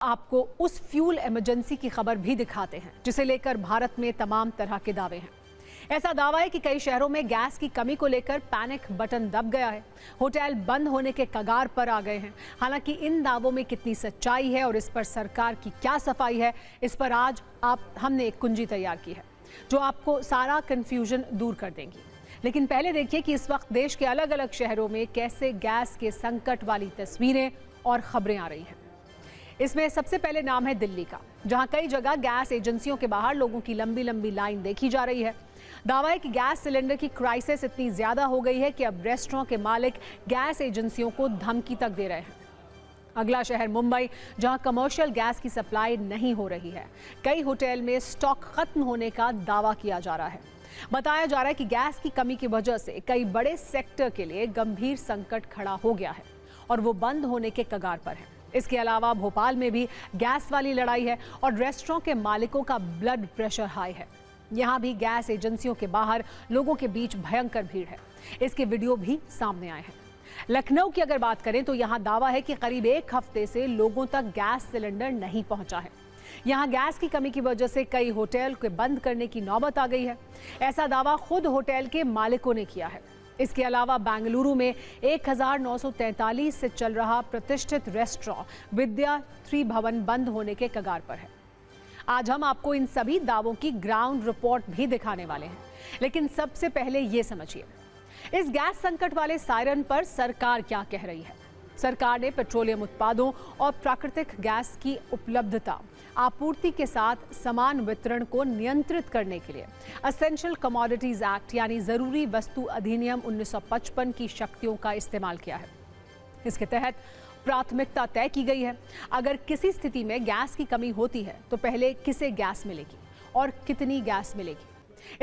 आपको उस fuel emergency की खबर भी दिखाते हैं जिसे लेकर भारत में तमाम तरह के दावे हैं। ऐसा दावा है कि कई शहरों में गैस की कमी को लेकर पैनिक बटन दब गया है, होटल बंद होने के कगार पर आ गए हैं। हालांकि इन दावों में कितनी सच्चाई है और इस पर सरकार की क्या सफाई है, इस पर आज हमने एक कुंजी तैयार की है जो आपको सारा कंफ्यूजन दूर कर देंगी। लेकिन पहले देखिए कि इस वक्त देश के अलग अलग शहरों में कैसे गैस के संकट वाली तस्वीरें और खबरें आ रही हैं। इसमें सबसे पहले नाम है दिल्ली का, जहां कई जगह गैस एजेंसियों के बाहर लोगों की लंबी लंबी लाइन देखी जा रही है। दावा है कि गैस सिलेंडर की क्राइसिस इतनी ज्यादा हो गई है कि अब रेस्टोरेंट के मालिक गैस एजेंसियों को धमकी तक दे रहे हैं। अगला शहर मुंबई, जहां कमर्शियल गैस की सप्लाई नहीं हो रही है। कई होटल में स्टॉक खत्म होने का दावा किया जा रहा है। बताया जा रहा है कि गैस की कमी की वजह से कई बड़े सेक्टर के लिए गंभीर संकट खड़ा हो गया है और वो बंद होने के कगार पर है। इसके अलावा भोपाल में भी गैस वाली लड़ाई है और रेस्टोरेंट के मालिकों का ब्लड प्रेशर हाई है। यहाँ भी गैस एजेंसियों के बाहर लोगों के बीच भयंकर भीड़ है। इसके वीडियो भी सामने आए हैं। लखनऊ की अगर बात करें तो यहाँ दावा है कि करीब एक हफ्ते से लोगों तक गैस सिलेंडर नहीं पहुंचा है। यहाँ गैस की कमी की वजह से कई होटल के बंद करने की नौबत आ गई है। ऐसा दावा खुद होटल के मालिकों ने किया है। इसके अलावा बेंगलुरु में 1943 से चल रहा प्रतिष्ठित रेस्टोरेंट विद्या थ्री भवन बंद होने के कगार पर है। आज हम आपको इन सभी दावों की ग्राउंड रिपोर्ट भी दिखाने वाले हैं, लेकिन सबसे पहले ये समझिए इस गैस संकट वाले सायरन पर सरकार क्या कह रही है। सरकार ने पेट्रोलियम उत्पादों और प्राकृतिक गैस की उपलब्धता, आपूर्ति के साथ समान वितरण को नियंत्रित करने के लिए एसेंशियल कमोडिटीज एक्ट यानी जरूरी वस्तु अधिनियम 1955 की शक्तियों का इस्तेमाल किया है। इसके तहत प्राथमिकता तय की गई है। अगर किसी स्थिति में गैस की कमी होती है तो पहले किसे गैस मिलेगी और कितनी गैस मिलेगी।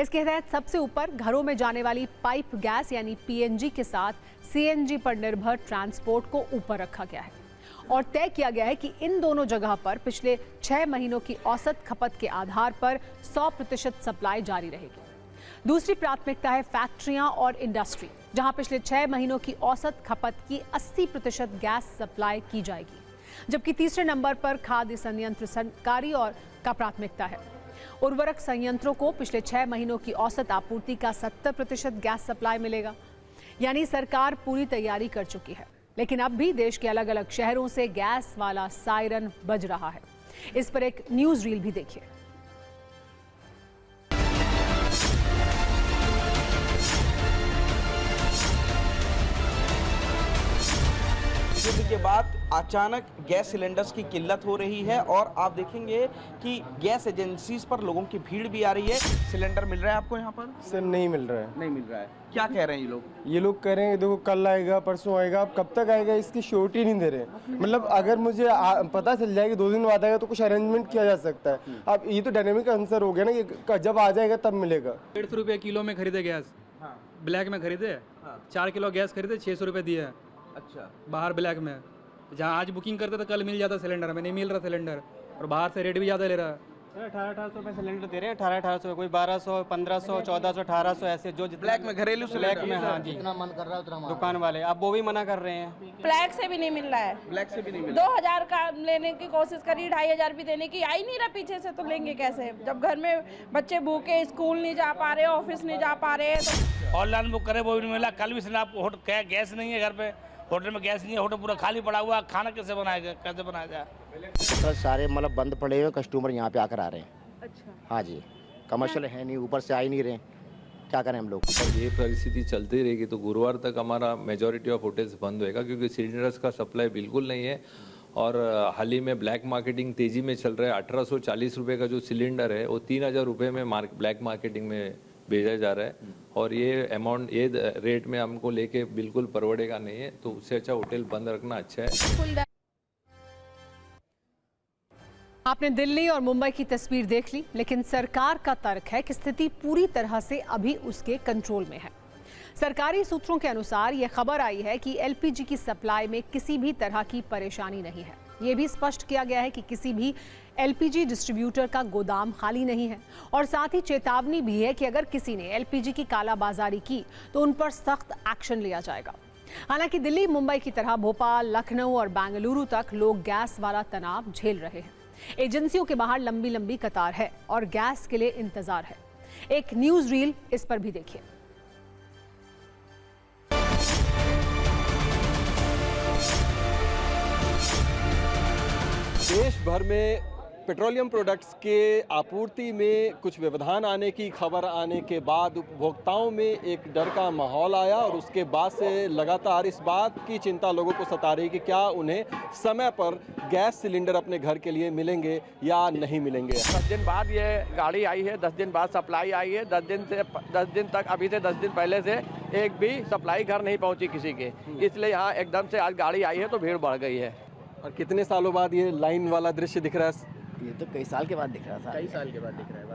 इसके तहत सबसे ऊपर घरों में जाने वाली पाइप गैस यानी पीएनजी के साथ सीएनजी पर निर्भर ट्रांसपोर्ट को ऊपर रखा गया है और तय किया गया है कि इन दोनों जगह पर पिछले 6 महीनों की औसत खपत के आधार पर 100% सप्लाई जारी रहेगी। दूसरी प्राथमिकता है फैक्ट्रियां और इंडस्ट्री, जहां पिछले 6 महीनों की औसत खपत की 80% गैस सप्लाई की जाएगी। जबकि तीसरे नंबर पर खाद्य संयंत्र सरकारी और का प्राथमिकता है। उर्वरक संयंत्रों को पिछले 6 महीनों की औसत आपूर्ति का 70% गैस सप्लाई मिलेगा। यानी सरकार पूरी तैयारी कर चुकी है, लेकिन अब भी देश के अलग अलग शहरों से गैस वाला सायरन बज रहा है। इस पर एक न्यूज रील भी देखिए। युद्ध के बाद अचानक गैस सिलेंडर्स की किल्लत हो रही है और आप देखेंगे कि गैस एजेंसीज पर लोगों की भीड़ भी आ रही है। सिलेंडर मिल रहा है आपको यहाँ पर? सर नहीं मिल रहा है। नहीं मिल रहा है। क्या कह रहे हैं ये लोग? ये लोग कह रहे हैं देखो कल आएगा, परसों आएगा। अब कब तक आएगा इसकी श्योरिटी नहीं दे रहे। मतलब अगर मुझे पता चल जाएगा 2 दिन बाद आएगा तो कुछ अरेंजमेंट किया जा सकता है। अब ये तो डायनेमिक आंसर हो गया ना कि जब आ जाएगा तब मिलेगा। 150 रुपये किलो में खरीदे गैस। ब्लैक में खरीदे। 4 किलो गैस खरीदे 600 रुपये दिए। अच्छा, बाहर ब्लैक में, जहाँ आज बुकिंग करते तो कल मिल जाता सिलेंडर, में नहीं मिल रहा सिलेंडर और बाहर से रेट भी ज़्यादा ले रहा है। 1800 रुपये सिलेंडर दे रहे हैं। 1800 कोई 1200, 1500, 1400, 1800 ऐसे जो ब्लैक में घरेलू ब्लैक में। हाँ जी, जितना मन कर रहा है उतना दुकान वाले अब वो भी मना कर रहे हैं। ब्लैक से भी नहीं मिल रहा है। ब्लैक से भी नहीं मिल रहा। 2000 का लेने की कोशिश करी, 2500 भी देने की, आ ही नहीं रहा पीछे से, तो लेंगे कैसे जब घर में बच्चे भूखे स्कूल नहीं जा पा रहे, ऑफिस नहीं जा पा रहे। तो ऑनलाइन बुक करे वो भी नहीं मिला। कल भी सुना गैस नहीं है, घर पे होटल में गैस नहीं है, होटल पूरा खाली पड़ा हुआ, खाना कैसे बनाएगा, कैसे बनाया जाए? सर सारे मतलब बंद पड़े हुए कस्टमर यहाँ पे आकर आ रहे हैं। अच्छा, हाँ जी, कमर्शियल है नहीं, ऊपर से आ ही नहीं रहे, क्या करें हम लोग। और ये परिस्थिति चलती रहेगी तो गुरुवार तक हमारा मेजॉरिटी ऑफ होटल्स बंद होएगा, क्योंकि सिलेंडर्स का सप्लाई बिल्कुल नहीं है। और हाल ही में ब्लैक मार्केटिंग तेजी में चल रहा है। 1840 रुपये का जो सिलेंडर है वो 3000 रुपये में ब्लैक मार्केटिंग में भेजा जा रहा है और ये अमाउंट, ये रेट में हमको लेके बिल्कुल परवड़ेगा नहीं है। तो उससे अच्छा होटल बंद रखना अच्छा है। आपने दिल्ली और मुंबई की तस्वीर देख ली, लेकिन सरकार का तर्क है कि स्थिति पूरी तरह से अभी उसके कंट्रोल में है। सरकारी सूत्रों के अनुसार यह खबर आई है कि एलपीजी की सप्लाई में किसी भी तरह की परेशानी नहीं है। ये भी स्पष्ट किया गया है कि किसी भी एलपीजी डिस्ट्रीब्यूटर का गोदाम खाली नहीं है और साथ ही चेतावनी भी है कि अगर किसी ने एलपीजी की कालाबाजारी की तो उन पर सख्त एक्शन लिया जाएगा। हालांकि दिल्ली, मुंबई की तरह भोपाल, लखनऊ और बेंगलुरु तक लोग गैस वाला तनाव झेल रहे हैं। एजेंसियों के बाहर लंबी लंबी कतार है और गैस के लिए इंतजार है। एक न्यूज रील इस पर भी देखिए। देश भर में पेट्रोलियम प्रोडक्ट्स के आपूर्ति में कुछ व्यवधान आने की खबर आने के बाद उपभोक्ताओं में एक डर का माहौल आया और उसके बाद से लगातार इस बात की चिंता लोगों को सता रही कि क्या उन्हें समय पर गैस सिलेंडर अपने घर के लिए मिलेंगे या नहीं मिलेंगे। 10 दिन बाद ये गाड़ी आई है, 10 दिन बाद सप्लाई आई है। 10 दिन तक अभी से 10 दिन पहले से एक भी सप्लाई घर नहीं पहुंची किसी के, इसलिए यहाँ एकदम से आज गाड़ी आई है तो भीड़ बढ़ गई है। और कितने सालों बाद ये लाइन वाला दृश्य दिख रहा है? ये तो कई साल के बाद दिख रहा था। कई साल के बाद दिख रहा है।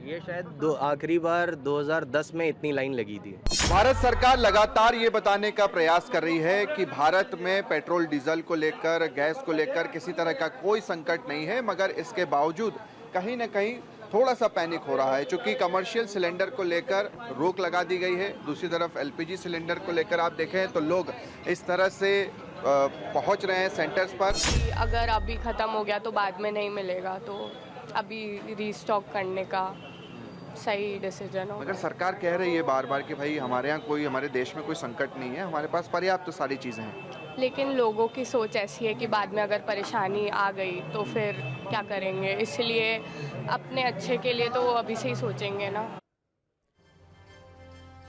ये शायद आखिरी बार 2010 में इतनी लाइन लगी थी। भारत सरकार लगातार ये बताने का प्रयास कर रही है कि भारत में पेट्रोल डीजल को लेकर, गैस को लेकर किसी तरह का कोई संकट नहीं है, मगर इसके बावजूद कहीं ना कहीं थोड़ा सा पैनिक हो रहा है। चूंकि कमर्शियल सिलेंडर को लेकर रोक लगा दी गई है, दूसरी तरफ एलपीजी सिलेंडर को लेकर आप देखें तो लोग इस तरह से पहुंच रहे हैं सेंटर्स पर। अगर अभी ख़त्म हो गया तो बाद में नहीं मिलेगा, तो अभी रीस्टॉक करने का सही डिसीजन हो। मगर सरकार कह रही है बार बार कि भाई हमारे यहाँ कोई, हमारे देश में कोई संकट नहीं है, हमारे पास पर्याप्त तो सारी चीज़ें हैं। लेकिन लोगों की सोच ऐसी है कि बाद में अगर परेशानी आ गई तो फिर क्या करेंगे, इसलिए अपने अच्छे के लिए तो अभी से ही सोचेंगे ना।